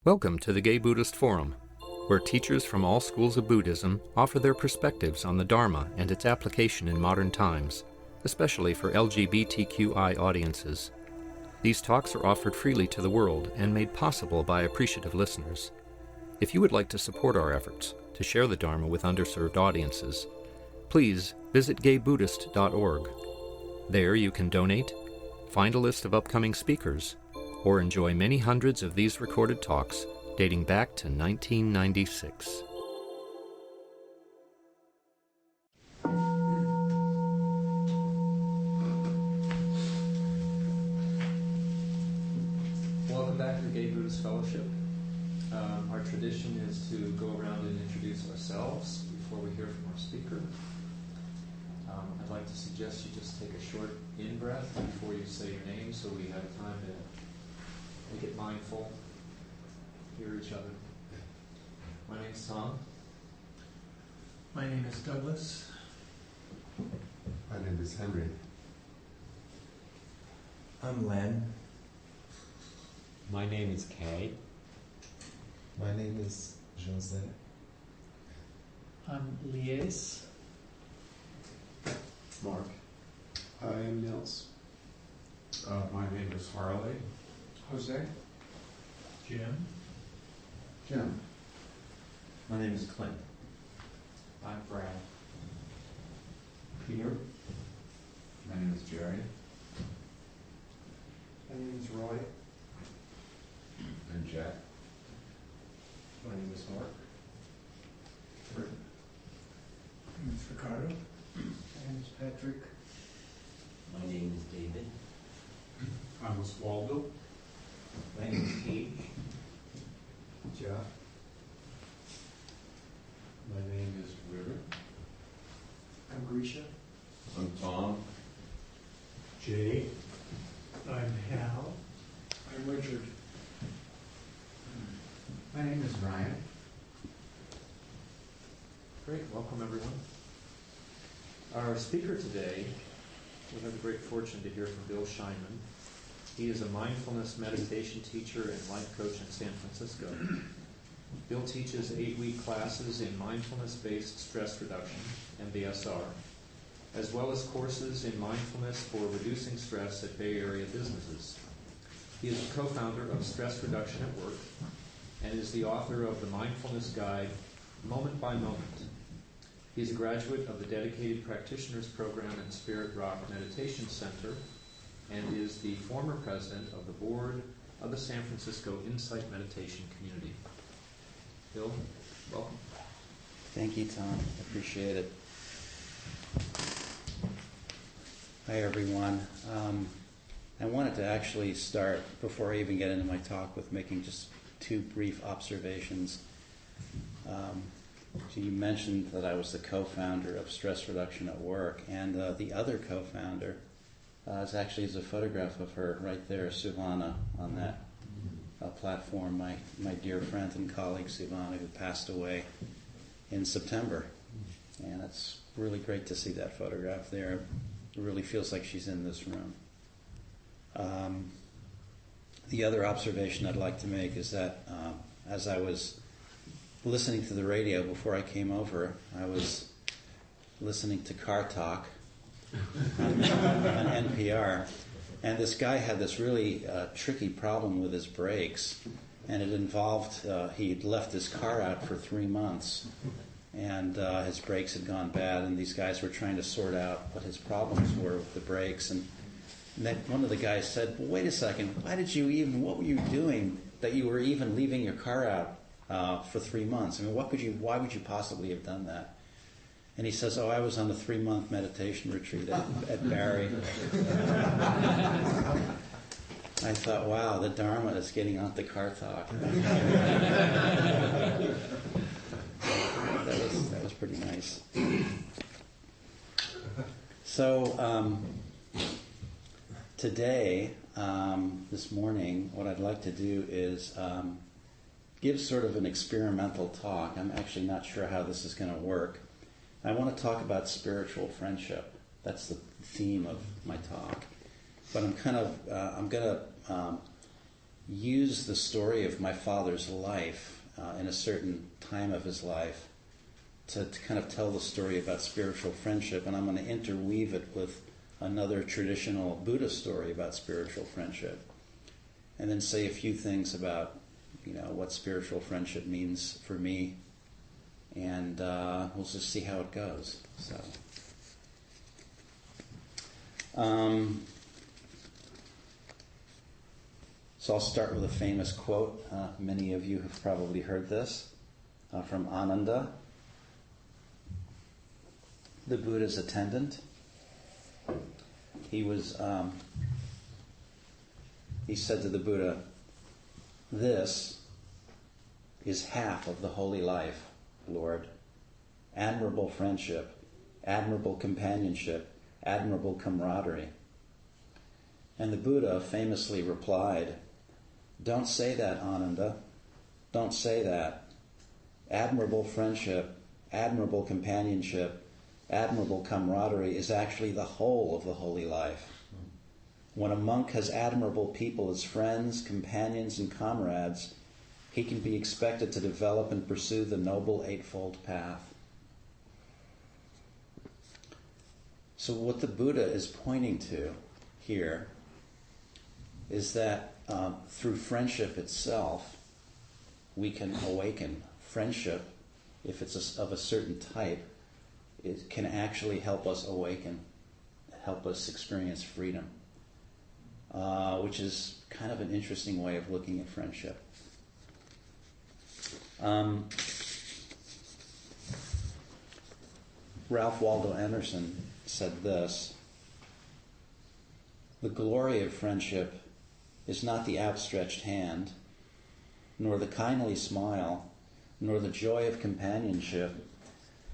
Welcome to the Gay Buddhist Forum, where teachers from all schools of Buddhism offer their perspectives on the Dharma and its application in modern times, especially for LGBTQI audiences. These talks are offered freely to the world and made possible by appreciative listeners. If you would like to support our efforts to share the Dharma with underserved audiences, please visit gaybuddhist.org. There you can donate, find a list of upcoming speakers, or enjoy many hundreds of these recorded talks dating back to 1996. Welcome back to the Gay Buddhist Fellowship. Our tradition is to go around and introduce ourselves before we hear from our speaker. I'd like to suggest you just take a short in-breath before you say your name so we have time to make it mindful, hear each other. My name's Tom. My name is Douglas. My name is Henry. I'm Len. My name is Kay. My name is Jose. I'm Lies. Mark. I am Nils. My name is Harley. Jose. Jim. Jim. My name is Clint. I'm Brad. Peter. My name is Jerry. My name is Roy. And Jack. My name is Mark. My name is Ricardo. My name is Patrick. My name is David. I'm Oswaldo. My name is Paige. Jeff. My name is River. I'm Grisha. I'm Tom. Jay. I'm Hal. I'm Richard. My name is Ryan. Great, welcome everyone. Our speaker today, we have the great fortune to hear from Bill Scheinman. He is a mindfulness meditation teacher and life coach in San Francisco. Bill teaches 8-week classes in mindfulness-based stress reduction, MBSR, as well as courses in mindfulness for reducing stress at Bay Area businesses. He is the co-founder of Stress Reduction at Work and is the author of the mindfulness guide, Moment by Moment. He's a graduate of the Dedicated Practitioners Program at Spirit Rock Meditation Center and is the former president of the board of the San Francisco Insight Meditation Community. Bill, welcome. Thank you, Tom. I appreciate it. Hi, everyone. I wanted to actually start, before I even get into my talk, with making just 2 brief observations. So you mentioned that I was the co-founder of Stress Reduction at Work, and the other co-founder is a photograph of her right there, Suvana, on that platform, my dear friend and colleague Suvana, who passed away in September. And it's really great to see that photograph there. It really feels like she's in this room. The other observation I'd like to make is that as I was listening to the radio before I came over, I was listening to Car Talk on NPR, and this guy had this really tricky problem with his brakes, and it involved he'd left his car out for 3 months, and his brakes had gone bad, and these guys were trying to sort out what his problems were with the brakes, and then one of the guys said, well, wait a second, what were you doing that you were even leaving your car out for 3 months? I mean, why would you possibly have done that? And he says, I was on a 3-month meditation retreat at Barry. I thought, wow, the Dharma is getting onto Car Talk. That was pretty nice. So today, this morning, what I'd like to do is give sort of an experimental talk. I'm actually not sure how this is going to work. I want to talk about spiritual friendship. That's the theme of my talk. But I'm going to use the story of my father's life in a certain time of his life to kind of tell the story about spiritual friendship, and I'm going to interweave it with another traditional Buddha story about spiritual friendship, and then say a few things about, what spiritual friendship means for me, and we'll just see how it goes. So I'll start with a famous quote. Many of you have probably heard this from Ananda, the Buddha's attendant. He said to the Buddha, "This is half of the holy life, Lord. Admirable friendship, admirable companionship, admirable camaraderie." And the Buddha famously replied, "Don't say that, Ananda. Don't say that. Admirable friendship, admirable companionship, admirable camaraderie is actually the whole of the holy life. When a monk has admirable people as friends, companions, and comrades, he can be expected to develop and pursue the noble eightfold path." So what the Buddha is pointing to here is that through friendship itself, we can awaken. Friendship, if it's of a certain type, it can actually help us awaken, help us experience freedom, which is kind of an interesting way of looking at friendship. Ralph Waldo Emerson said this: "The glory of friendship is not the outstretched hand, nor the kindly smile, nor the joy of companionship.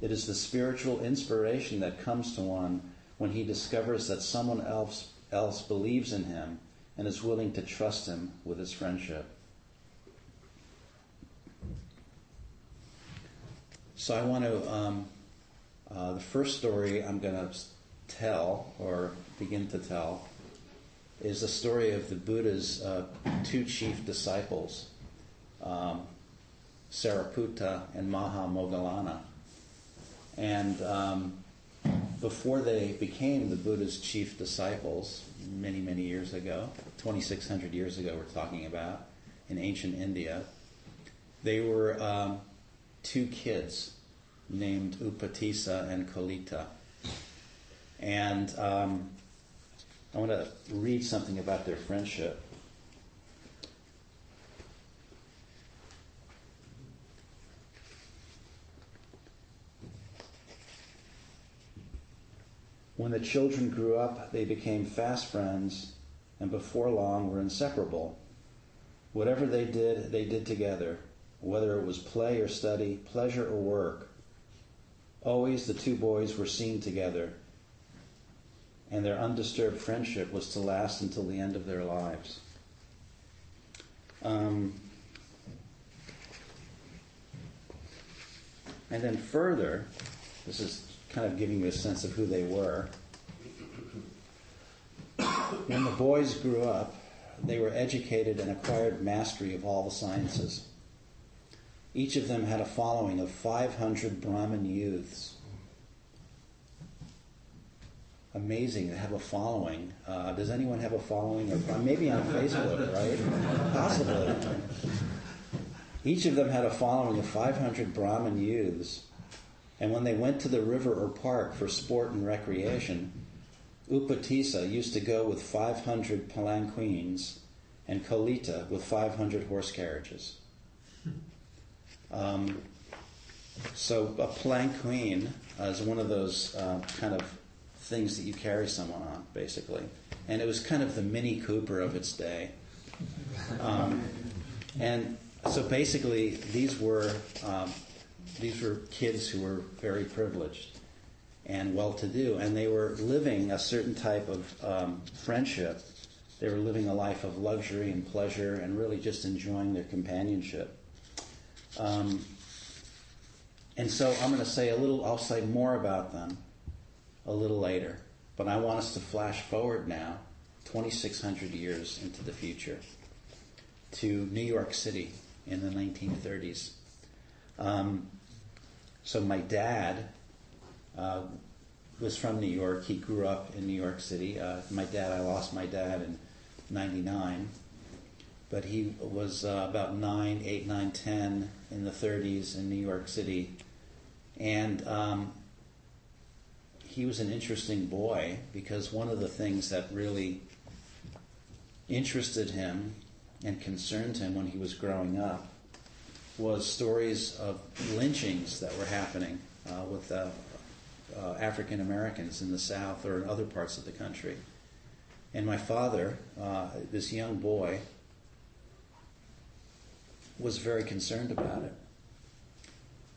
It is the spiritual inspiration that comes to one when he discovers that someone else believes in him and is willing to trust him with his friendship." So I want to, the first story I'm going to tell, or begin to tell, is the story of the Buddha's two chief disciples, Sariputta and Mahamoggallana. And before they became the Buddha's chief disciples, many, many years ago, 2,600 years ago we're talking about, in ancient India, they were two kids named Upatissa and Kolita. And I want to read something about their friendship. When the children grew up, they became fast friends, and before long were inseparable. Whatever they did together, whether it was play or study, pleasure or work. Always the two boys were seen together, and their undisturbed friendship was to last until the end of their lives. And then further, this is kind of giving you a sense of who they were. When the boys grew up, they were educated and acquired mastery of all the sciences. Each of them had a following of 500 Brahmin youths. Amazing to have a following. Does anyone have a following? Or maybe on Facebook, right? Possibly. Each of them had a following of 500 Brahmin youths. And when they went to the river or park for sport and recreation, Upatissa used to go with 500 palanquins and Kolita with 500 horse carriages. So a palanquin is one of those kind of things that you carry someone on, basically. And it was kind of the Mini Cooper of its day. And so basically these were kids who were very privileged and well-to-do, and they were living a certain type of friendship. They were living a life of luxury and pleasure and really just enjoying their companionship. And so I'm going to say I'll say more about them a little later, but I want us to flash forward now, 2,600 years into the future, to New York City in the 1930s. So my dad was from New York. He grew up in New York City. I lost my dad in '99, but he was about 8, 9, 10 in the 30s in New York City. And he was an interesting boy because one of the things that really interested him and concerned him when he was growing up was stories of lynchings that were happening with African Americans in the South or in other parts of the country. And my father, this young boy, was very concerned about it.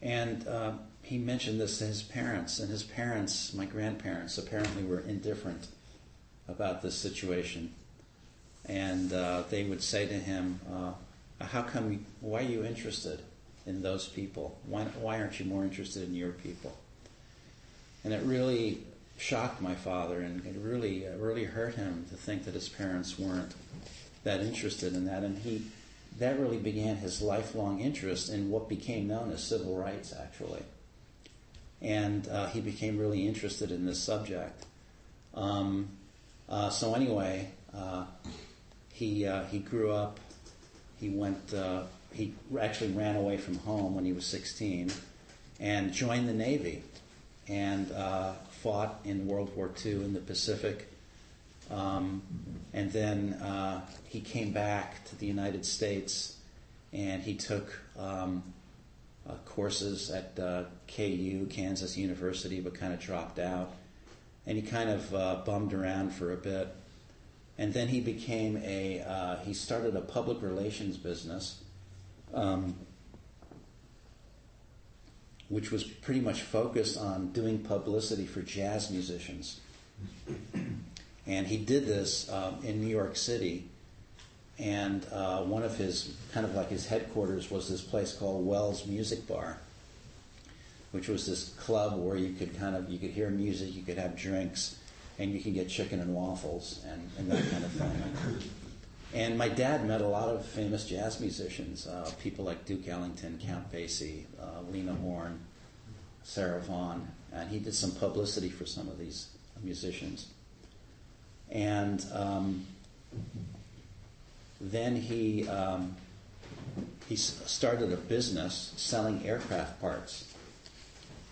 And he mentioned this to his parents, and his parents, my grandparents, apparently were indifferent about this situation. And they would say to him, why are you interested in those people? Why aren't you more interested in your people? And it really shocked my father, and it really hurt him to think that his parents weren't that interested in that. And that really began his lifelong interest in what became known as civil rights, actually. And he became really interested in this subject. So anyway, he grew up. He actually ran away from home when he was 16 and joined the Navy and fought in World War II in the Pacific. And then he came back to the United States, and he took courses at KU, Kansas University, but kind of dropped out. And he kind of bummed around for a bit. And then he became he started a public relations business, which was pretty much focused on doing publicity for jazz musicians. And he did this in New York City. And one of his, kind of like his headquarters, was this place called Wells Music Bar, which was this club where you could hear music, you could have drinks, and you can get chicken and waffles and that kind of thing. And my dad met a lot of famous jazz musicians, people like Duke Ellington, Count Basie, Lena Horne, Sarah Vaughan, and he did some publicity for some of these musicians. And then he started a business selling aircraft parts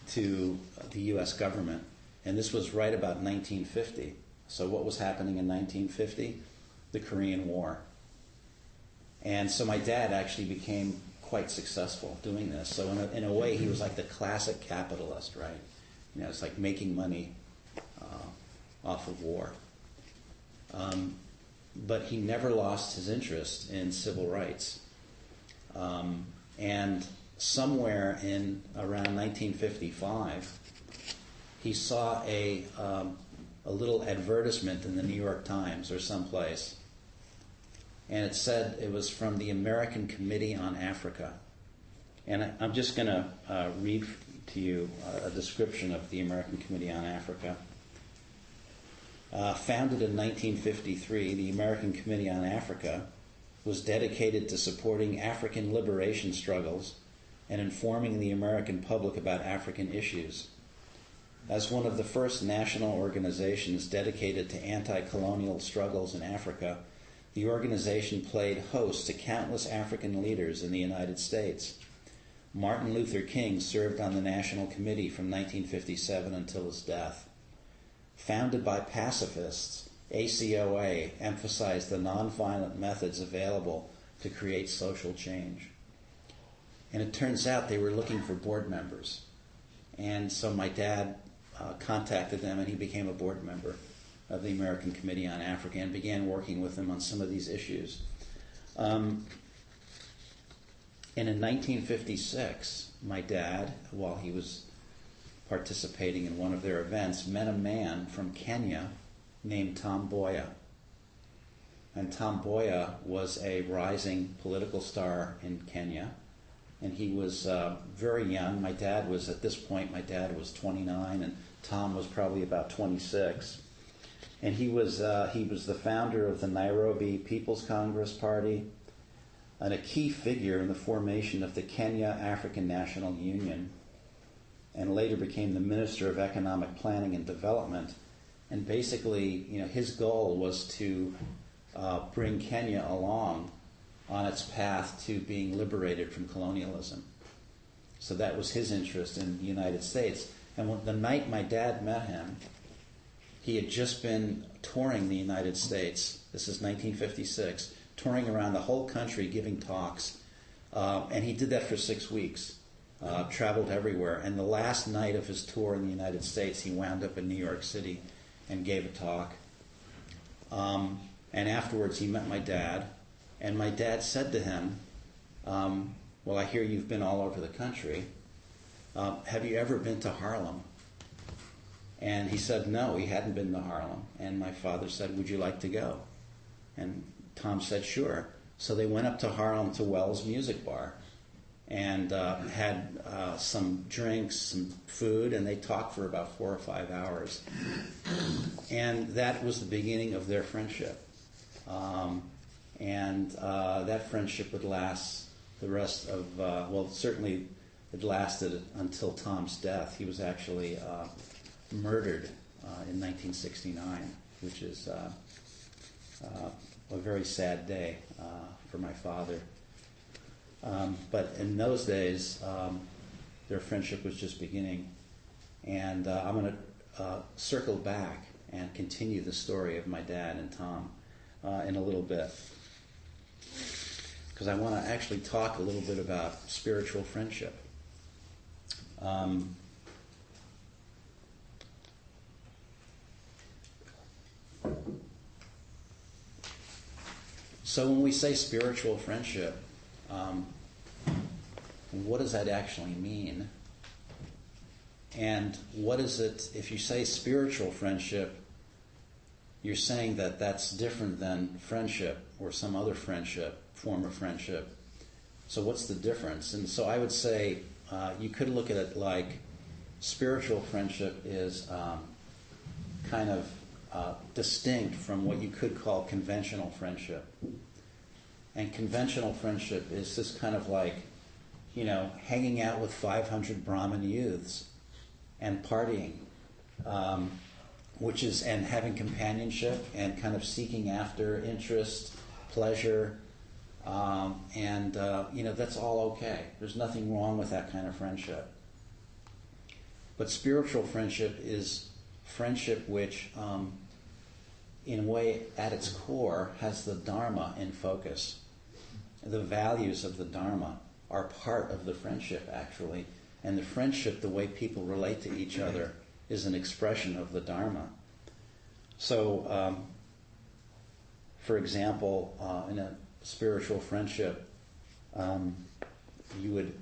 to the U.S. government. And this was right about 1950. So what was happening in 1950? The Korean War. And so my dad actually became quite successful doing this. So in a way, he was like the classic capitalist, right? You know, it's like making money off of war. But he never lost his interest in civil rights. And somewhere in around 1955, he saw a little advertisement in the New York Times or someplace, and it said it was from the American Committee on Africa. And I'm just going to read to you a description of the American Committee on Africa. Founded in 1953, the American Committee on Africa was dedicated to supporting African liberation struggles and informing the American public about African issues. As one of the first national organizations dedicated to anti-colonial struggles in Africa, the organization played host to countless African leaders in the United States. Martin Luther King served on the National Committee from 1957 until his death. Founded by pacifists, ACOA emphasized the nonviolent methods available to create social change. And it turns out they were looking for board members. And so my dad contacted them, and he became a board member of the American Committee on Africa and began working with them on some of these issues. And in 1956, my dad, while he was participating in one of their events, met a man from Kenya named Tom Mboya. And Tom Mboya was a rising political star in Kenya. And he was very young. My dad was 29, and Tom was probably about 26. And he was the founder of the Nairobi People's Congress Party, and a key figure in the formation of the Kenya African National Union, and later became the Minister of Economic Planning and Development. And basically, his goal was to bring Kenya along on its path to being liberated from colonialism. So that was his interest in the United States. And the night my dad met him, he had just been touring the United States. This is 1956, touring around the whole country giving talks. And he did that for 6 weeks, traveled everywhere. And the last night of his tour in the United States, he wound up in New York City and gave a talk. And afterwards, he met my dad. And my dad said to him, well, I hear you've been all over the country. Have you ever been to Harlem? And he said no, he hadn't been to Harlem. And my father said, would you like to go? And Tom said, sure. So they went up to Harlem to Wells Music Bar and had some drinks, some food, and they talked for about 4 or 5 hours. And that was the beginning of their friendship. And that friendship would last the rest of, well, certainly it lasted until Tom's death. He was actually murdered in 1969, which is a very sad day for my father. But in those days, their friendship was just beginning. And I'm going to circle back and continue the story of my dad and Tom in a little bit, because I want to actually talk a little bit about spiritual friendship. So when we say spiritual friendship, what does that actually mean? And what is it, if you say spiritual friendship, you're saying that that's different than friendship or some other friendship, form of friendship. So what's the difference? And so I would say you could look at it like spiritual friendship is kind of distinct from what you could call conventional friendship. And conventional friendship is this kind of like, hanging out with 500 Brahmin youths and partying, and having companionship and kind of seeking after interest, pleasure, that's all okay. There's nothing wrong with that kind of friendship. But spiritual friendship is friendship which, in a way, at its core, has the Dharma in focus. The values of the Dharma are part of the friendship, actually. And the friendship, the way people relate to each other, is an expression of the Dharma. So, for example, in a spiritual friendship, you would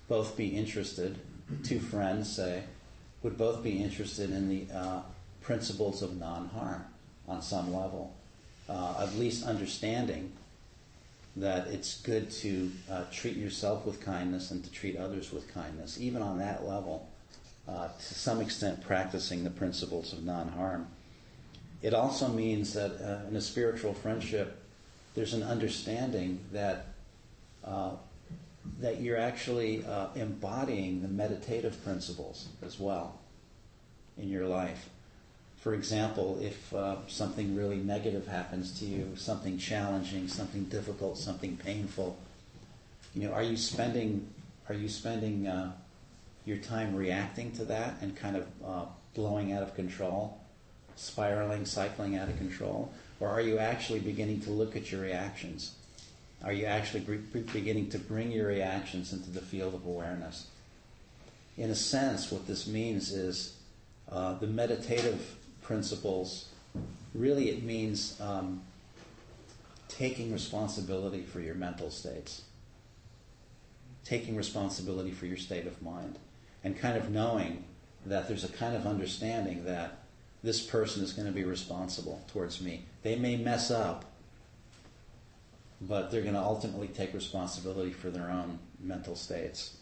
both be interested, two friends, say, would both be interested in the principles of non-harm on some level, at least understanding that it's good to treat yourself with kindness and to treat others with kindness, even on that level, to some extent practicing the principles of non-harm. It also means that in a spiritual friendship, there's an understanding that that you're actually embodying the meditative principles as well in your life. For example, if something really negative happens to you, something challenging, something difficult, something painful, are you spending your time reacting to that and kind of blowing out of control, spiraling, cycling out of control? Or are you actually beginning to look at your reactions? Are you actually beginning to bring your reactions into the field of awareness? In a sense, what this means is the meditative principles, really it means taking responsibility for your mental states, taking responsibility for your state of mind, and kind of knowing that there's a kind of understanding that this person is going to be responsible towards me. They may mess up, but they're going to ultimately take responsibility for their own mental states.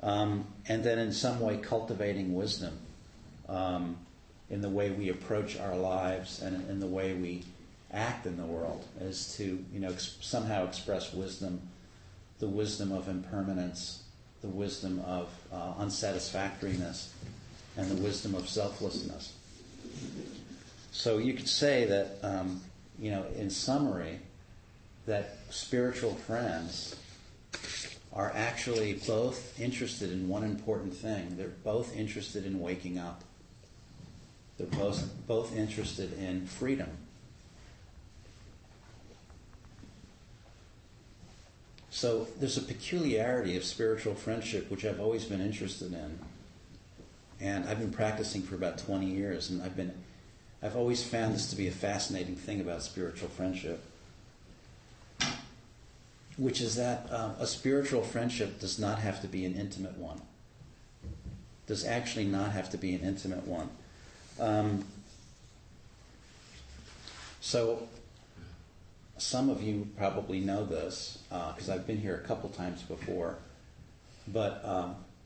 And then in some way cultivating wisdom in the way we approach our lives and in the way we act in the world, is to somehow express wisdom, the wisdom of impermanence, the wisdom of unsatisfactoriness, and the wisdom of selflessness. So you could say that, in summary, that spiritual friends are actually both interested in one important thing. They're both interested in waking up. They're both interested in freedom. So there's a peculiarity of spiritual friendship which I've always been interested in. And I've been practicing for about 20 years, and I've always found this to be a fascinating thing about spiritual friendship, which is that a spiritual friendship does not have to be an intimate one. Does actually not have to be an intimate one. So some of you probably know this, because I've been here a couple times before, but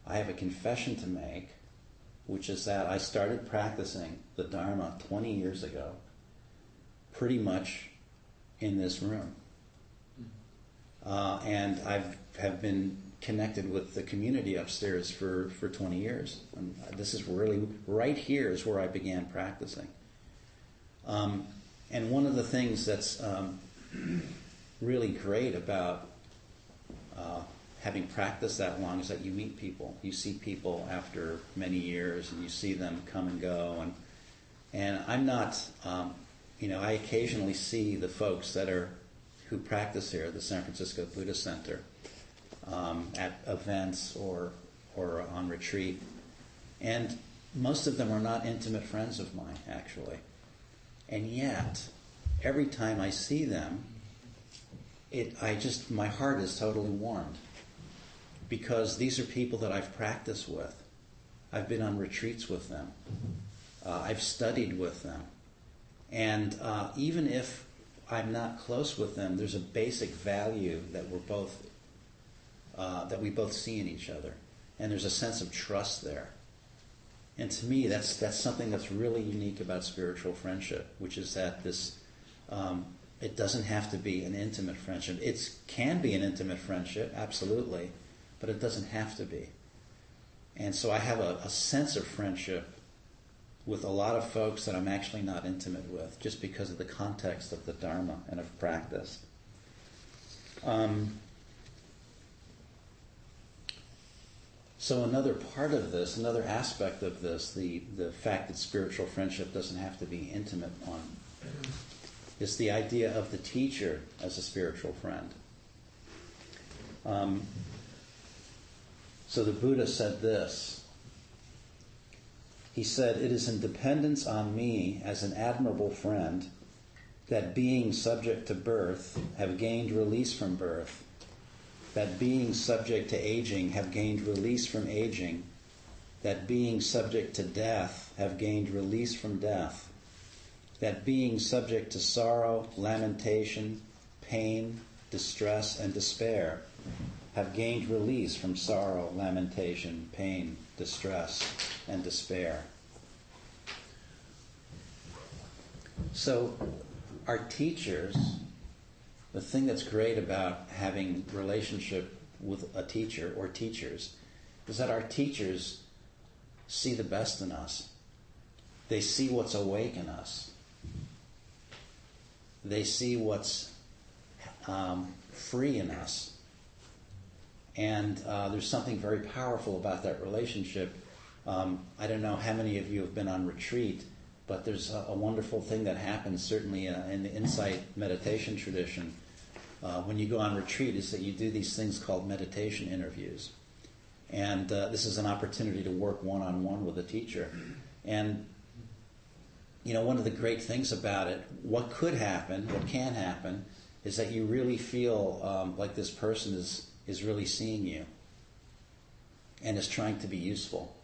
I have a confession to make, which is that I started practicing the Dharma 20 years ago, pretty much in this room. And have been connected with the community upstairs for 20 years. And this is really, right here is where I began practicing. And one of the things that's really great about having practiced that long is that you meet people. You see people after many years, and you see them come and go. And I'm not, I occasionally see the folks who practice here at the San Francisco Buddhist Center at events or on retreat. And most of them are not intimate friends of mine, actually. And yet, every time I see them, my heart is totally warmed. Because these are people that I've practiced with. I've been on retreats with them. I've studied with them. And even if I'm not close with them, there's a basic value that we both see in each other. And there's a sense of trust there. And to me, that's something that's really unique about spiritual friendship, which is that it doesn't have to be an intimate friendship. It can be an intimate friendship, absolutely, but it doesn't have to be. And so I have a sense of friendship with a lot of folks that I'm actually not intimate with, just because of the context of the Dharma and of practice. So another part of this, another aspect of this, the fact that spiritual friendship doesn't have to be intimate one, is the idea of the teacher as a spiritual friend. So the Buddha said this. He said, "It is in dependence on me as an admirable friend that beings subject to birth have gained release from birth, that beings subject to aging have gained release from aging, that beings subject to death have gained release from death, that beings subject to sorrow, lamentation, pain, distress, and despair have gained release from sorrow, lamentation, pain, distress, and despair." So our teachers, the thing that's great about having relationship with a teacher or teachers is that our teachers see the best in us. They see what's awake in us. They see what's free in us. And there's something very powerful about that relationship. I don't know how many of you have been on retreat, but there's a wonderful thing that happens, certainly in the insight meditation tradition, when you go on retreat, is that you do these things called meditation interviews. And this is an opportunity to work one-on-one with a teacher. And, one of the great things about it, what can happen, is that you really feel like this person is really seeing you and is trying to be useful.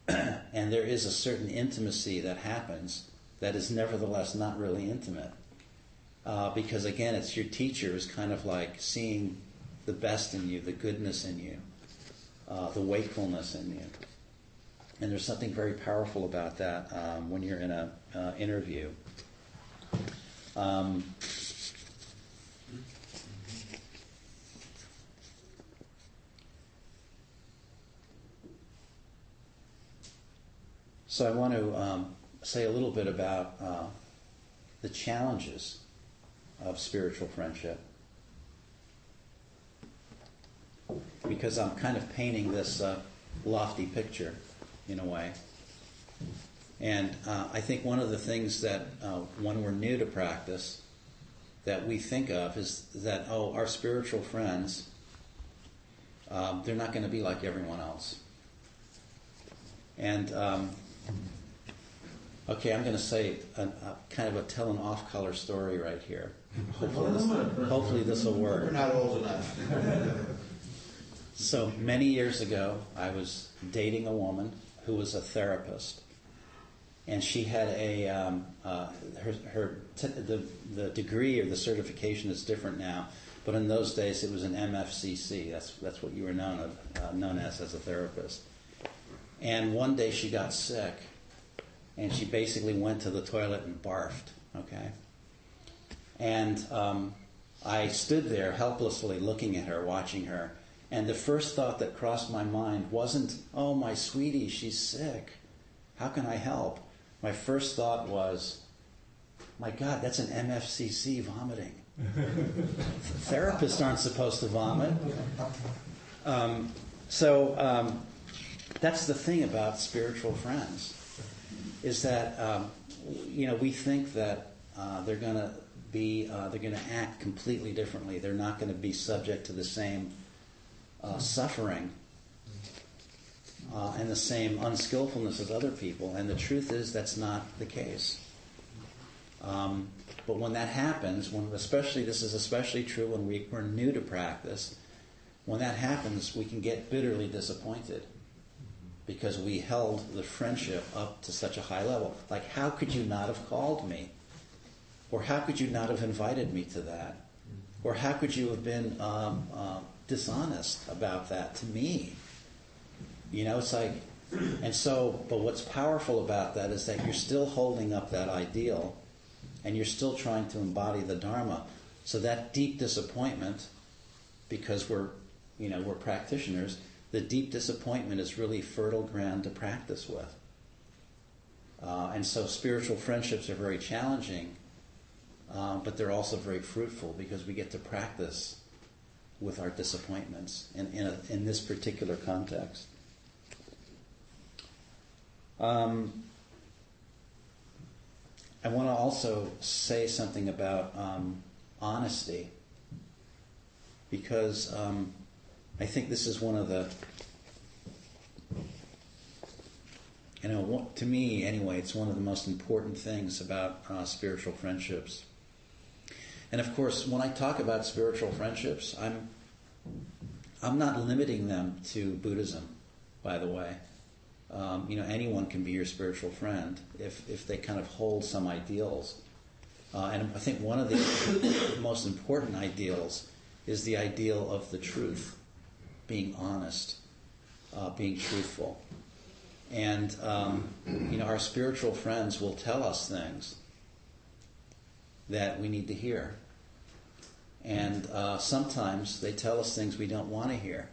And there is a certain intimacy that happens that is nevertheless not really intimate. Because again, it's your teacher is kind of like seeing the best in you, the goodness in you, the wakefulness in you. And there's something very powerful about that when you're in an interview. So I want to say a little bit about the challenges of spiritual friendship, because I'm kind of painting this lofty picture in a way. And I think one of the things that when we're new to practice that we think of is that, our spiritual friends, they're not going to be like everyone else. And okay, I'm going to say kind of tell an off-color story right here. Hopefully this will work. We're not old enough. So many years ago, I was dating a woman who was a therapist, and she had the degree or the certification is different now, but in those days it was an MFCC. That's what you were known as a therapist. And one day she got sick, and she basically went to the toilet and barfed. Okay, and I stood there helplessly looking at her, watching her. And the first thought that crossed my mind wasn't, "Oh, my sweetie, she's sick. How can I help?" My first thought was, "My God, that's an MFCC vomiting. Therapists aren't supposed to vomit." That's the thing about spiritual friends, is that we think that they're going to act completely differently. They're not going to be subject to the same suffering and the same unskillfulness as other people. And the truth is that's not the case. But when that happens, this is especially true when we're new to practice, when that happens, we can get bitterly disappointed because we held the friendship up to such a high level. Like, how could you not have called me? Or how could you not have invited me to that? Or how could you have been dishonest about that to me? It's like, but what's powerful about that is that you're still holding up that ideal and you're still trying to embody the Dharma. So that deep disappointment, because we're practitioners, the deep disappointment is really fertile ground to practice with. And so spiritual friendships are very challenging, but they're also very fruitful because we get to practice with our disappointments in this particular context. I want to also say something about honesty, because I think this is one of the, to me anyway, it's one of the most important things about spiritual friendships. And of course, when I talk about spiritual friendships, I'm not limiting them to Buddhism, by the way. Anyone can be your spiritual friend if they kind of hold some ideals. And I think one of the most important ideals is the ideal of the truth, being honest, being truthful. And, our spiritual friends will tell us things that we need to hear. And sometimes they tell us things we don't want to hear.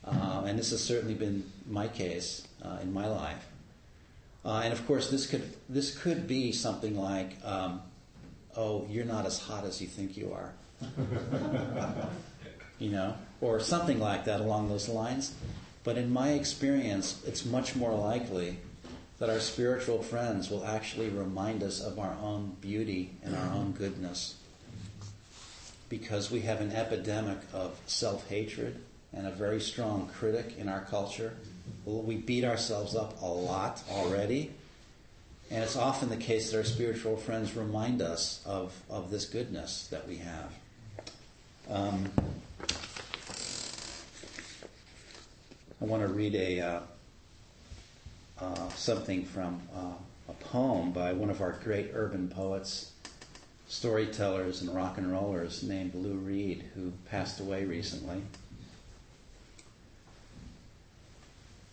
And this has certainly been my case in my life. And of course, this could be something like, "Oh, you're not as hot as you think you are," or something like that along those lines. But in my experience, it's much more likely that our spiritual friends will actually remind us of our own beauty and our own goodness, because we have an epidemic of self-hatred and a very strong critic in our culture. We beat ourselves up a lot already, and it's often the case that our spiritual friends remind us of this goodness that we have. I want to read something from a poem by one of our great urban poets, storytellers, and rock and rollers named Lou Reed, who passed away recently.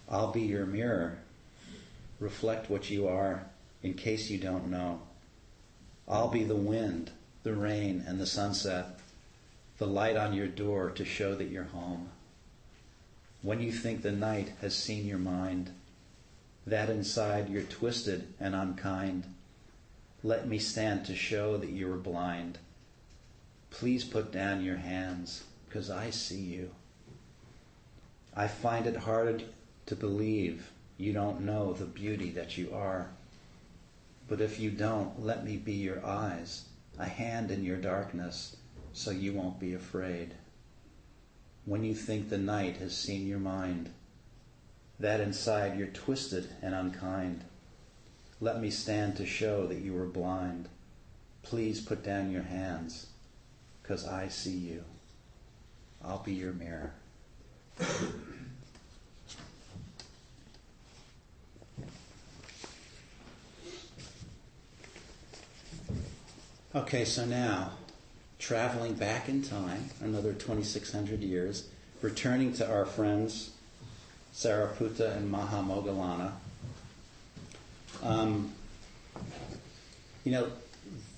"I'll be your mirror. Reflect what you are, in case you don't know. I'll be the wind, the rain, and the sunset, the light on your door to show that you're home. When you think the night has seen your mind, that inside you're twisted and unkind, let me stand to show that you are blind. Please put down your hands, 'cause I see you. I find it hard to believe you don't know the beauty that you are. But if you don't, let me be your eyes, a hand in your darkness, so you won't be afraid. When you think the night has seen your mind, that inside you're twisted and unkind, let me stand to show that you are blind. Please put down your hands, 'cause I see you. I'll be your mirror. Okay, so now, traveling back in time, another 2,600 years, returning to our friends Sariputta and Mahamoggallana.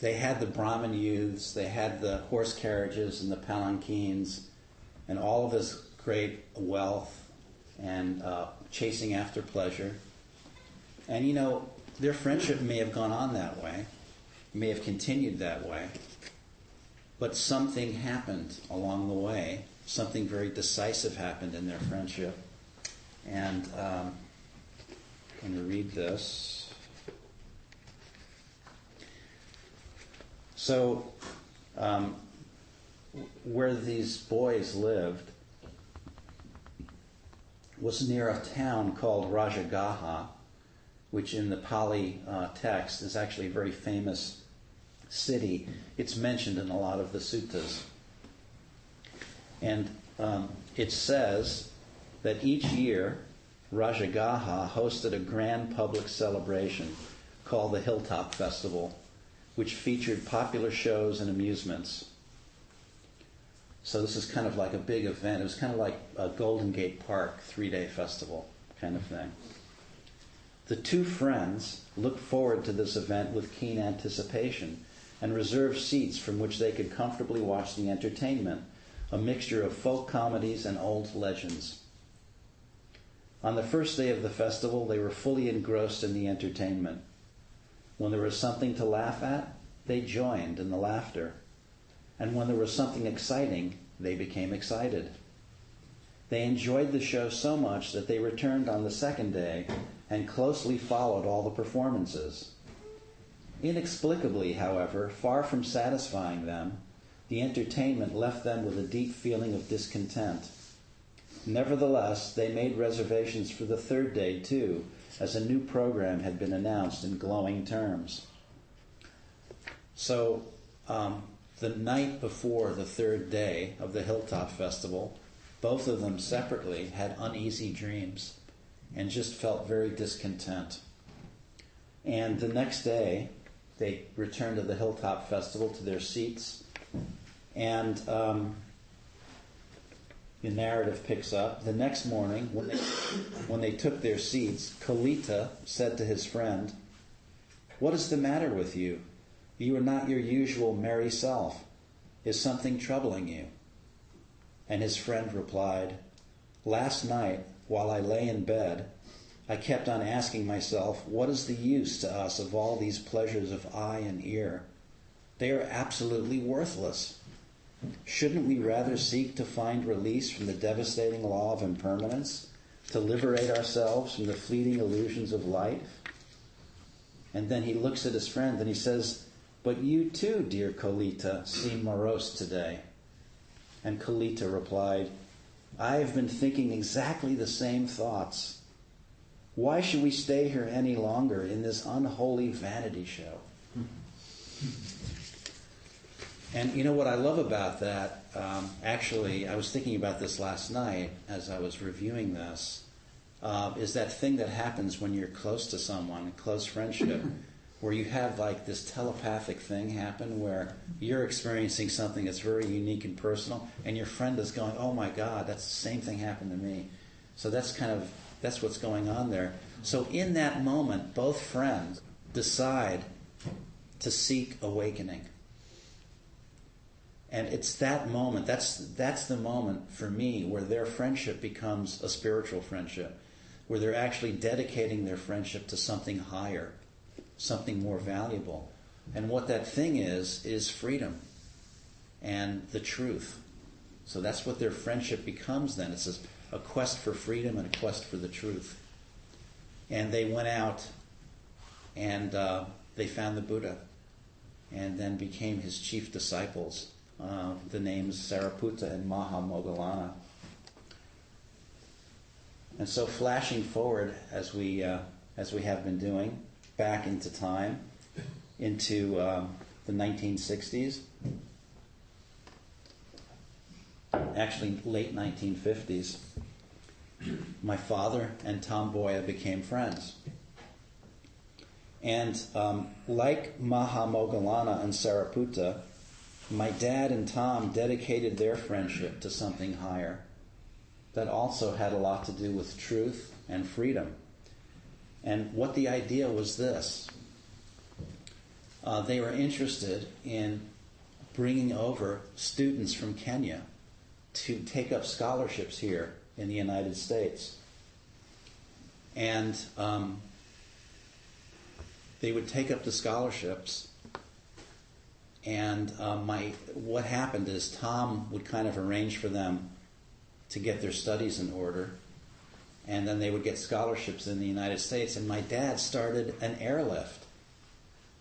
They had the Brahmin youths, they had the horse carriages and the palanquins, and all of this great wealth and chasing after pleasure. And their friendship may have gone on that way, may have continued that way, but something happened along the way. Something very decisive happened in their friendship. And I'm going to read this. So, where these boys lived was near a town called Rajagaha, which in the Pali text is actually a very famous city. It's mentioned in a lot of the suttas. And it says that each year Rajagaha hosted a grand public celebration called the Hilltop Festival, which featured popular shows and amusements. So this is kind of like a big event. It was kind of like a Golden Gate Park 3-day festival kind of thing. The two friends looked forward to this event with keen anticipation and reserved seats from which they could comfortably watch the entertainment, a mixture of folk comedies and old legends. On the first day of the festival, they were fully engrossed in the entertainment. When there was something to laugh at, they joined in the laughter. And when there was something exciting, they became excited. They enjoyed the show so much that they returned on the second day and closely followed all the performances. Inexplicably, however, far from satisfying them, the entertainment left them with a deep feeling of discontent. Nevertheless, they made reservations for the third day, too, as a new program had been announced in glowing terms. So, the night before the third day of the Hilltop Festival, both of them separately had uneasy dreams and just felt very discontent. And the next day, they returned to the Hilltop Festival to their seats, and the narrative picks up. The next morning, when they took their seats, Kalita said to his friend, "What is the matter with you? You are not your usual merry self. Is something troubling you?" And his friend replied, "Last night, while I lay in bed, I kept on asking myself, what is the use to us of all these pleasures of eye and ear? They are absolutely worthless. Shouldn't we rather seek to find release from the devastating law of impermanence, to liberate ourselves from the fleeting illusions of life?" And then he looks at his friend and he says, "But you too, dear Kalita, seem morose today." And Kalita replied, "I have been thinking exactly the same thoughts. Why should we stay here any longer in this unholy vanity show?" And you know what I love about that, actually, I was thinking about this last night as I was reviewing this, is that thing that happens when you're close to someone, close friendship, where you have like this telepathic thing happen where you're experiencing something that's very unique and personal, and your friend is going, "Oh my God, that's the same thing happened to me." So that's what's going on there. So in that moment, both friends decide to seek awakening. And it's that moment, that's the moment for me where their friendship becomes a spiritual friendship, where they're actually dedicating their friendship to something higher, something more valuable. And what that thing is freedom and the truth. So that's what their friendship becomes then. It's a quest for freedom and a quest for the truth. And they went out and they found the Buddha and then became his chief disciples. The names Sariputta and Mahamoggallana. And so flashing forward as we have been doing back into time, into the 1960s, actually late 1950s, my father and Tom Boya became friends. And like Mahamoggallana and Sariputta, my dad and Tom dedicated their friendship to something higher that also had a lot to do with truth and freedom. And what the idea was this. They were interested in bringing over students from Kenya to take up scholarships here in the United States. And they would take up the scholarships. And what happened is Tom would kind of arrange for them to get their studies in order, and then they would get scholarships in the United States. And my dad started an airlift.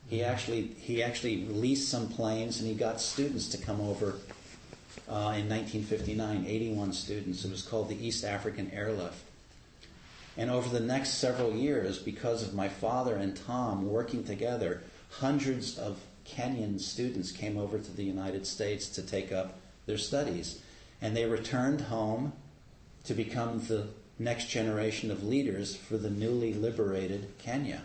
He actually leased some planes, and he got students to come over in 1959, 81 students. It was called the East African Airlift. And over the next several years, because of my father and Tom working together, hundreds of Kenyan students came over to the United States to take up their studies. And they returned home to become the next generation of leaders for the newly liberated Kenya,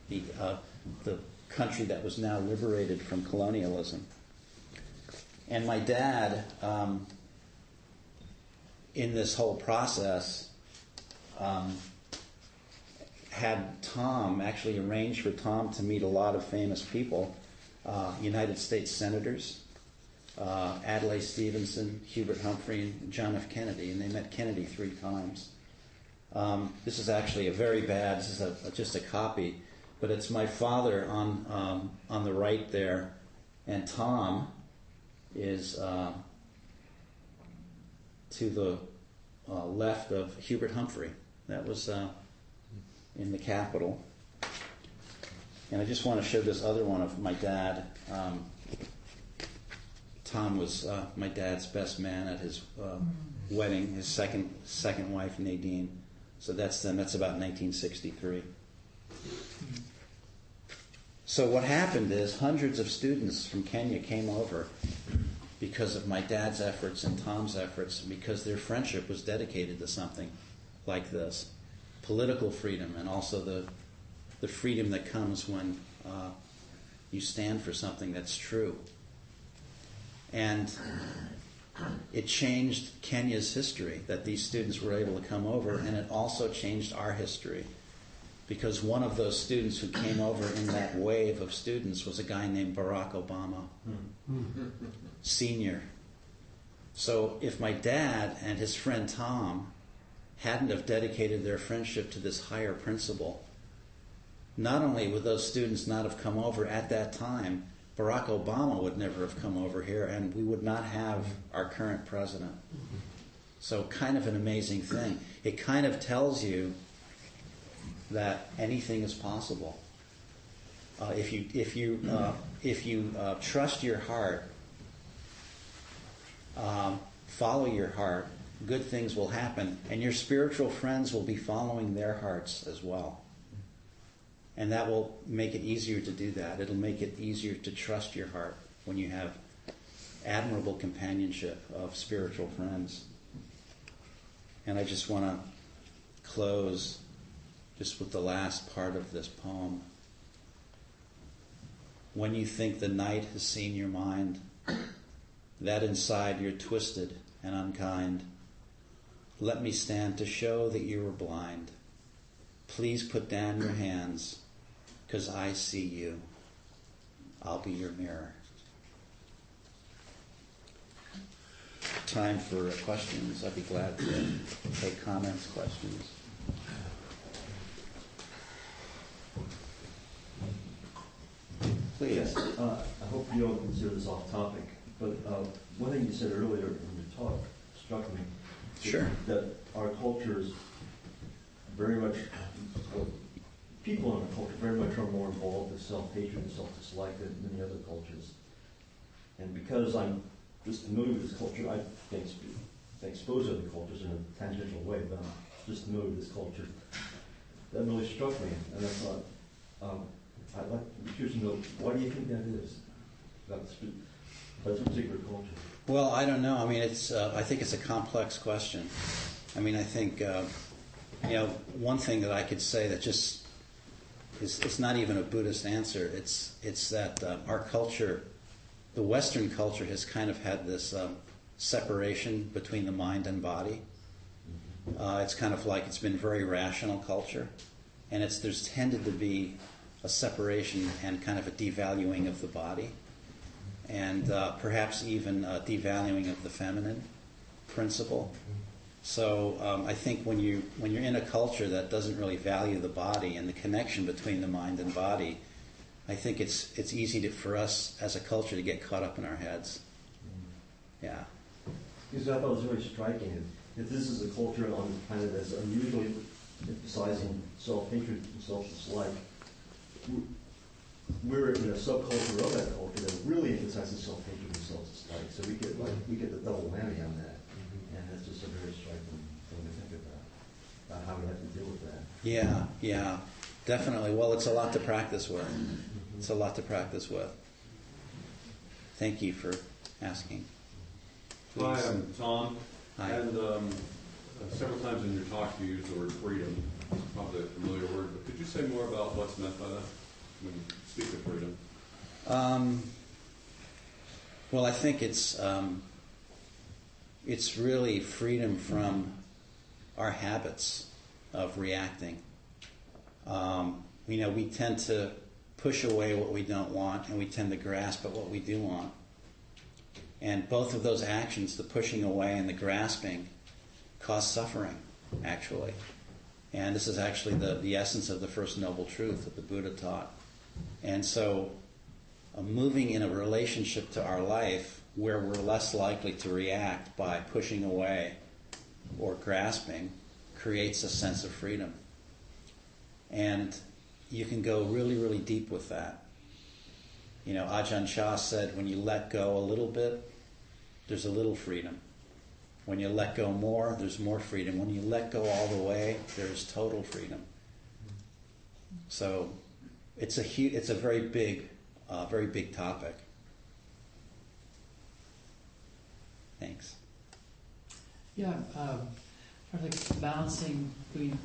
the country that was now liberated from colonialism. And my dad, in this whole process, had Tom actually arrange for Tom to meet a lot of famous people. United States senators, Adlai Stevenson, Hubert Humphrey, and John F. Kennedy, and they met Kennedy 3 times. This is actually a very bad, this is just a copy, but it's my father on the right there, and Tom is to the left of Hubert Humphrey. That was in the Capitol. And I just want to show this other one of my dad. Tom was my dad's best man at his wedding, his second wife, Nadine. So that's them. That's about 1963. So what happened is hundreds of students from Kenya came over because of my dad's efforts and Tom's efforts, because their friendship was dedicated to something like this. Political freedom, and also the freedom that comes when you stand for something that's true. And it changed Kenya's history that these students were able to come over, and it also changed our history, because one of those students who came over in that wave of students was a guy named Barack Obama, Sr. So if my dad and his friend Tom hadn't have dedicated their friendship to this higher principle, not only would those students not have come over at that time, Barack Obama would never have come over here, and we would not have our current president. So kind of an amazing thing. It kind of tells you that anything is possible. If you trust your heart, follow your heart, good things will happen, and your spiritual friends will be following their hearts as well. And that will make it easier to do that. It'll make it easier to trust your heart when you have admirable companionship of spiritual friends. And I just want to close just with the last part of this poem. When you think the night has seen your mind, that inside you're twisted and unkind, let me stand to show that you were blind. Please put down your hands, 'cause I see you. I'll be your mirror. Time for questions. I'd be glad to take comments, questions. Please. Yes, I hope you don't consider this off topic, but one thing you said earlier in your talk struck me. Sure. That our cultures very much, people in our culture very much are more involved with self-hatred and self-dislike than many other cultures. And because I'm just familiar with this culture, I've been exposed to other cultures in a tangential way, but I'm just familiar with this culture. That really struck me, and I thought, I'd like to be curious to know, why do you think that is? That's a particular culture. Well, I don't know. I mean, I think it's a complex question. I mean, I think, one thing that I could say that just it's not even a Buddhist answer. It's that our culture, the Western culture, has kind of had this separation between the mind and body. It's kind of like it's been very rational culture, and there's tended to be a separation and kind of a devaluing of the body, and perhaps even a devaluing of the feminine principle. So I think when you're in a culture that doesn't really value the body and the connection between the mind and body, I think it's easy for us as a culture to get caught up in our heads. Yeah. Because I thought it was very striking. If this is a culture on the planet that's unusually emphasizing self-hatred and self-dislike, we're in a subculture of that culture that really emphasizes self-hatred and self-dislike. So we get the double whammy on that, and that's just a very striking thing to think about how we have to deal with that. Yeah, definitely. Well, it's a lot to practice with. It's a lot to practice with. Thank you for asking. Please. Hi, I'm Tom. Hi. And several times in your talk you used the word freedom. It's probably a familiar word, but could you say more about what's meant by that when you speak of freedom? Well, I think it's really freedom from our habits of reacting. We tend to push away what we don't want, and we tend to grasp at what we do want. And both of those actions, the pushing away and the grasping, cause suffering, actually. And this is actually the essence of the first noble truth that the Buddha taught. And so moving in a relationship to our life where we're less likely to react by pushing away or grasping creates a sense of freedom. And you can go really, really deep with that. Ajahn Chah said, when you let go a little bit, there's a little freedom. When you let go more, there's more freedom. When you let go all the way, there's total freedom. So it's a very big topic. Thanks. Yeah, I think balancing between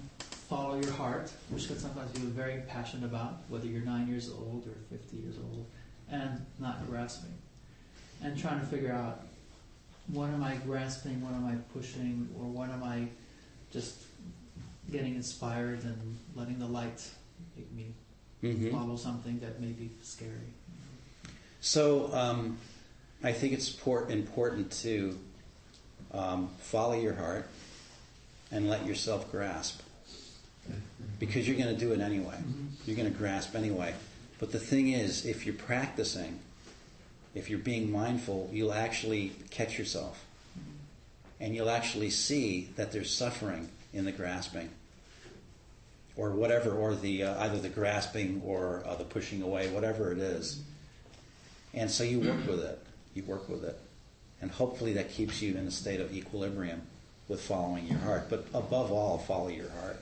follow your heart, which can sometimes be very passionate about, whether you're 9 years old or 50 years old, and not grasping. And trying to figure out, what am I grasping, what am I pushing, or what am I just getting inspired and letting the light make me follow something that may be scary. So I think it's important to follow your heart and let yourself grasp. Because you're going to do it anyway. You're going to grasp anyway. But the thing is, if you're practicing, if you're being mindful, you'll actually catch yourself. And you'll actually see that there's suffering in the grasping. Or whatever, or either the grasping or the pushing away, whatever it is. And so you work with it. You work with it. And hopefully that keeps you in a state of equilibrium with following your heart. But above all, follow your heart.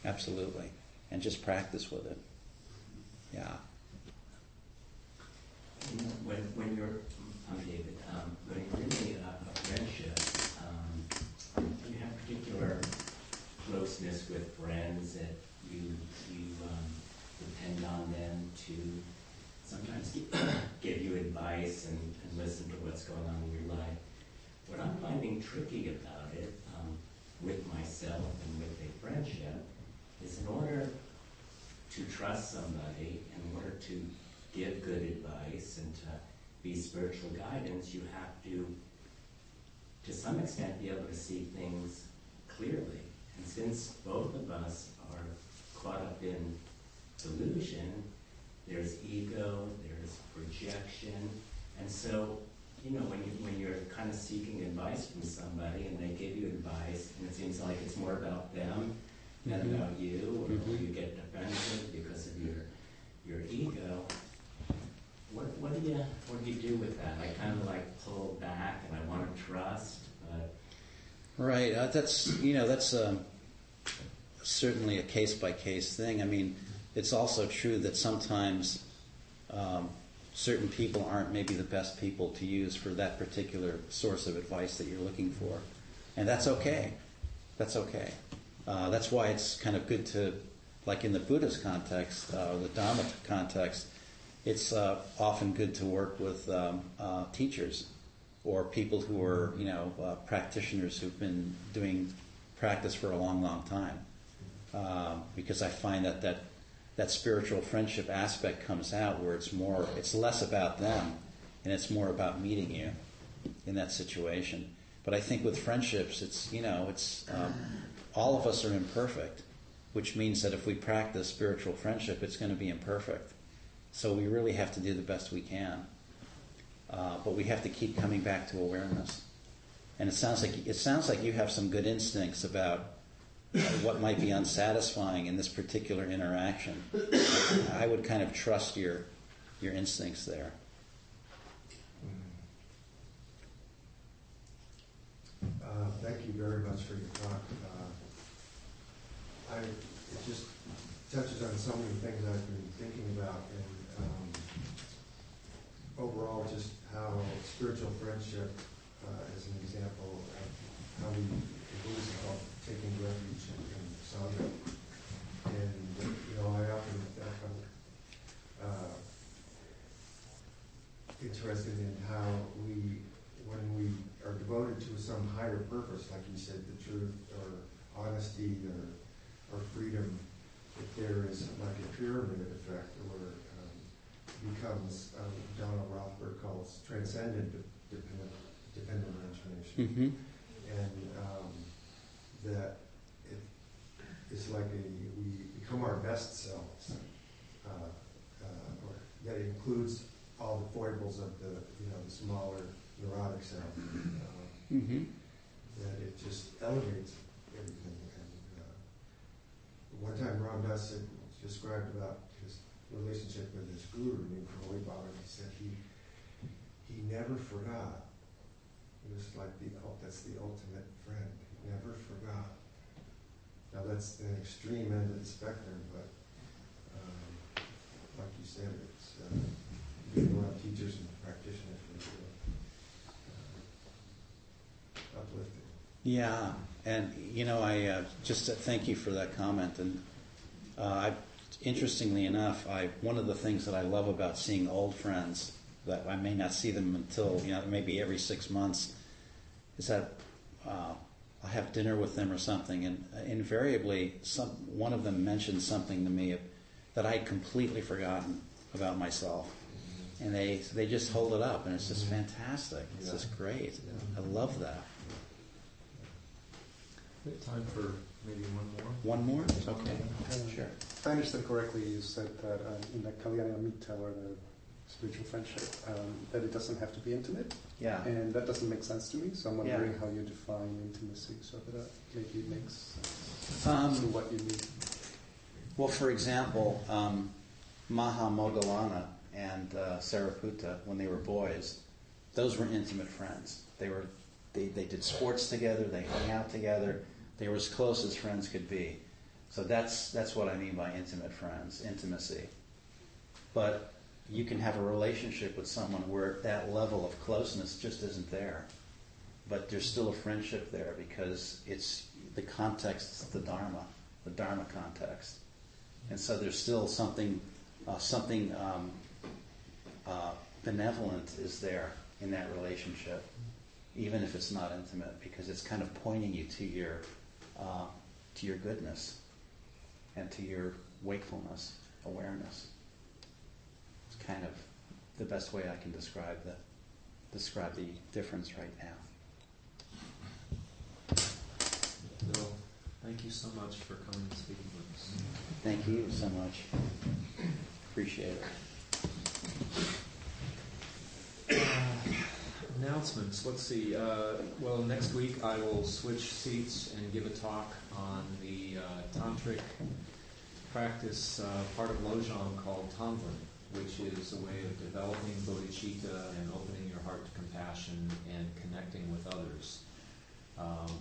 Absolutely. And just practice with it. Yeah. When you're, I'm David, when you're in a friendship, you have particular closeness with friends that you depend on them to sometimes give you advice and listen to what's going on in your life. What I'm finding tricky about it, with myself and with a friendship, is in order to trust somebody, in order to give good advice and to be spiritual guidance, you have to some extent, be able to see things clearly. And since both of us are caught up in delusion, there's ego, there's projection, and so, you know, when you're kind of seeking advice from somebody and they give you advice and it seems like it's more about them than about you, or you get defensive because of your ego, what do you do with that? I kind of like pull back and I want to trust, but... Right, that's certainly a case-by-case thing. I mean, it's also true that sometimes certain people aren't maybe the best people to use for that particular source of advice that you're looking for. And that's okay. That's okay. That's why it's kind of good to, like in the Buddhist context, the Dharma context, it's often good to work with teachers or people who are, practitioners who've been doing practice for a long, long time. Because I find that spiritual friendship aspect comes out where it's less about them and it's more about meeting you in that situation. But I think with friendships, it's all of us are imperfect, which means that if we practice spiritual friendship, it's going to be imperfect. So we really have to do the best we can. But we have to keep coming back to awareness. And it sounds like you have some good instincts about what might be unsatisfying in this particular interaction. I would kind of trust your instincts there. Thank you very much for your talk. It just touches on so many things I've been thinking about, and overall just how spiritual friendship is an example of how we Buddhism call taking refuge in Sangha. And I often interested in how when we are devoted to some higher purpose, like you said, the truth or honesty or freedom, if there is like a pyramid effect where becomes, Donald Rothbard calls transcendent dependent origination. And that it's like we become our best selves, or that includes all the foibles of the smaller neurotic self. That it just elevates everything. And one time Ram Dass had described about his relationship with his guru, named Baba. He said he never forgot. It was like that's the ultimate friend. He never forgot. Now that's the extreme end of the spectrum, but like you said, it's a lot of teachers and practitioners who uplifting. Yeah, and I just thank you for that comment. And interestingly enough, one of the things that I love about seeing old friends that I may not see them until maybe every 6 months is that I have dinner with them or something, and invariably one of them mentions something to me that I had completely forgotten about myself, and they just hold it up, and it's just fantastic. It's just great. I love that. We have time for maybe one more. One more? Okay. Sure. If I understand correctly, you said that in the Kalyanamitta, or the spiritual friendship, that it doesn't have to be intimate. Yeah. And that doesn't make sense to me, so I'm wondering how you define intimacy, so that maybe it makes sense to what you mean. Well, for example, Maha Moggallana and Sariputta, when they were boys, those were intimate friends. They did sports together, they hung out together, they were as close as friends could be. So that's what I mean by intimacy. But you can have a relationship with someone where that level of closeness just isn't there. But there's still a friendship there because it's the context, the Dharma context. And so there's still something benevolent is there in that relationship, even if it's not intimate, because it's kind of pointing you to your goodness and to your wakefulness, awareness. It's kind of the best way I can describe the difference right now. Bill, thank you so much for coming and speaking with us. Thank you so much. Appreciate it. Announcements. Let's see. Well, next week I will switch seats and give a talk on the tantric practice part of Lojong called Tonglen, which is a way of developing bodhicitta and opening your heart to compassion and connecting with others.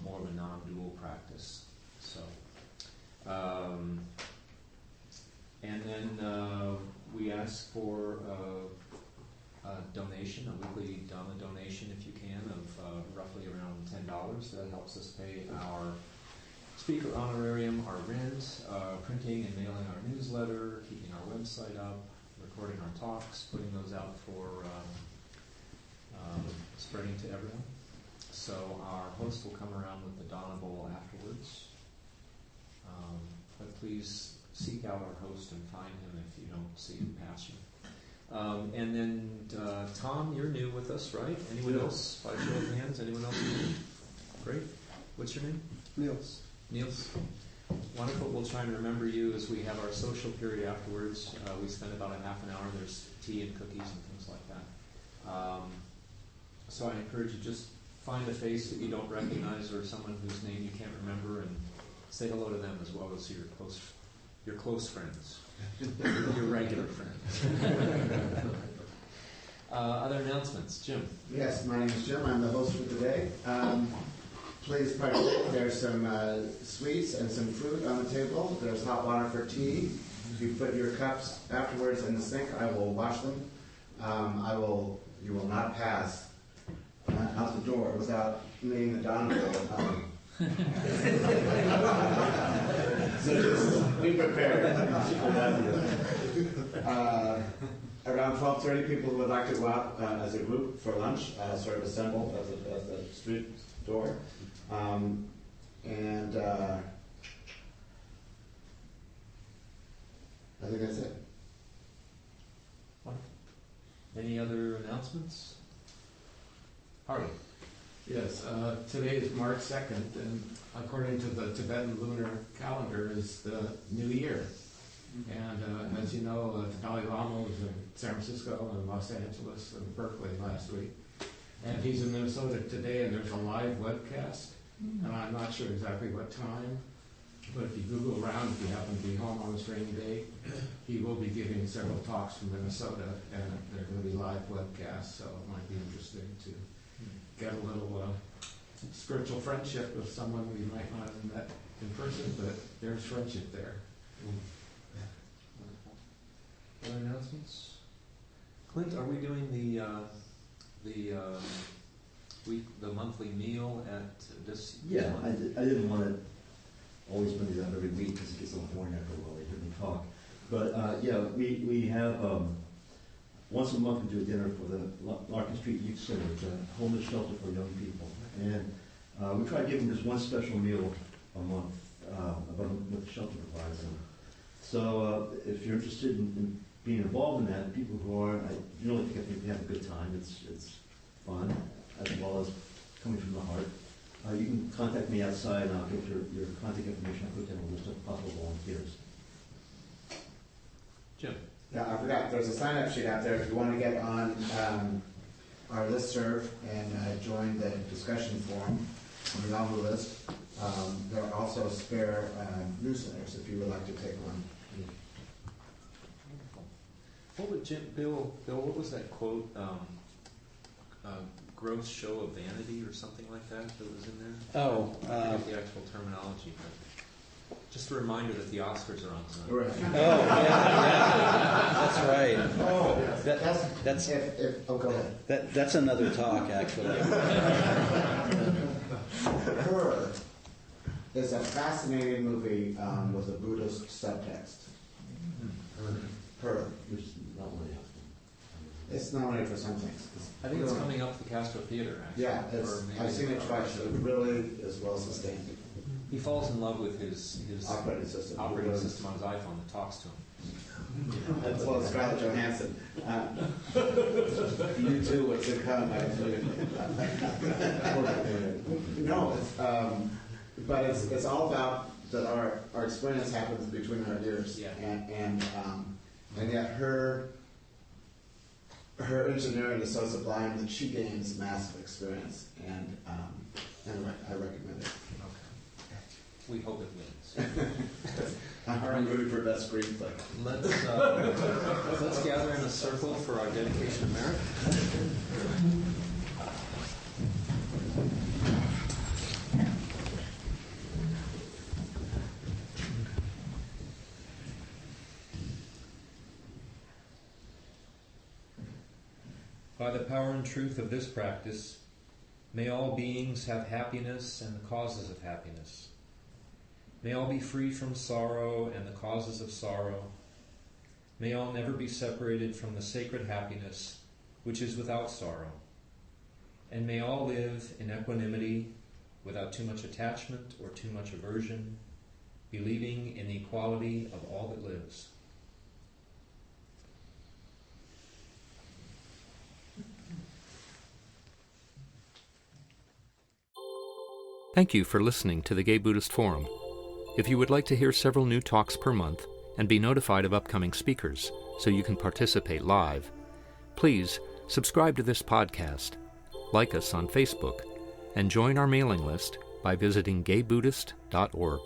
More of a non-dual practice. So, and then we ask for a donation, a weekly Dhamma donation, if you can, of roughly around $10. That helps us pay our speaker honorarium, our rent, printing and mailing our newsletter, keeping our website up, recording our talks, putting those out for spreading to everyone. So our host will come around with the Dana bowl afterwards. But please seek out our host and find him if you don't see him pass you. And then, Tom, you're new with us, right? Anyone else? By show of hands, anyone else new? Great. What's your name? Niels. Niels. Wonderful. We'll try and remember you as we have our social period afterwards. We spend about a half an hour. There's tea and cookies and things like that. So I encourage you, just find a face that you don't recognize or someone whose name you can't remember and say hello to them as well as your close friends, your regular friends. Other announcements? Jim. Yes, my name is Jim. I'm the host for today. Please partake. There's some sweets and some fruit on the table. There's hot water for tea. If you put your cups afterwards in the sink, I will wash them. You will not pass out the door without meeting the Dana bowl. So just be prepared. Around 12:30, people who would like to go out as a group for lunch sort of assemble at the street door. I think that's it. Any other announcements? Harvey. Yes, today is March 2nd, and according to the Tibetan lunar calendar is the new year. And as you know, the Dalai Lama was in San Francisco and Los Angeles and Berkeley last week. And he's in Minnesota today, and there's a live webcast. And I'm not sure exactly what time, but if you Google around, if you happen to be home on this rainy day, he will be giving several talks from Minnesota, and they're going to be live webcasts, so it might be interesting to get a little spiritual friendship with someone we might not have met in person, but there's friendship there. Other announcements? Clint, are we doing the monthly meal at this? Yeah, I didn't want to always bring it up every week because it gets a little boring after a while. They hear me talk. But we have once a month we do a dinner for the Larkin Street Youth Center. It's a homeless shelter for young people, and we try to give them just one special meal a month about what the shelter provides them. So if you're interested in being involved in that, people who are, I really think we have a good time. It's fun as well as coming from the heart. You can contact me outside, and I'll get your contact information. I'll put down a list of possible volunteers. Jim. Yeah, I forgot. There's a sign-up sheet out there if you want to get on our listserv and join the discussion forum on the Yahoo list. There are also spare newsletters if you would like to take one. What would Bill, what was that quote? Gross show of vanity or something like that was in there? Oh. I forget the actual terminology, but just a reminder that the Oscars are on tonight. Right. Oh, yeah. That's right. Oh, that's go ahead. That's another talk, actually. Her is a fascinating movie with a Buddhist subtext. Her. Which is not really helpful. It's nominated for some things. I think it's coming up at the Castro Theater, actually. Yeah, I've seen it twice. It really is well sustained. He falls in love with his operating system on his iPhone that talks to him. As well as Scarlett Johansson. You too, what's to come, I No, but it's all about that our experience happens between our ears. Yeah. And yet her engineering is so sublime that she gains massive experience. And anyway, I recommend it. We hope it wins. I'm rooting for best screenplay. Let's gather in a circle for our dedication of merit. By the power and truth of this practice, may all beings have happiness and the causes of happiness. May all be free from sorrow and the causes of sorrow. May all never be separated from the sacred happiness which is without sorrow. And may all live in equanimity, without too much attachment or too much aversion, believing in the equality of all that lives. Thank you for listening to the Gay Buddhist Forum. If you would like to hear several new talks per month and be notified of upcoming speakers so you can participate live, please subscribe to this podcast, like us on Facebook, and join our mailing list by visiting gaybuddhist.org.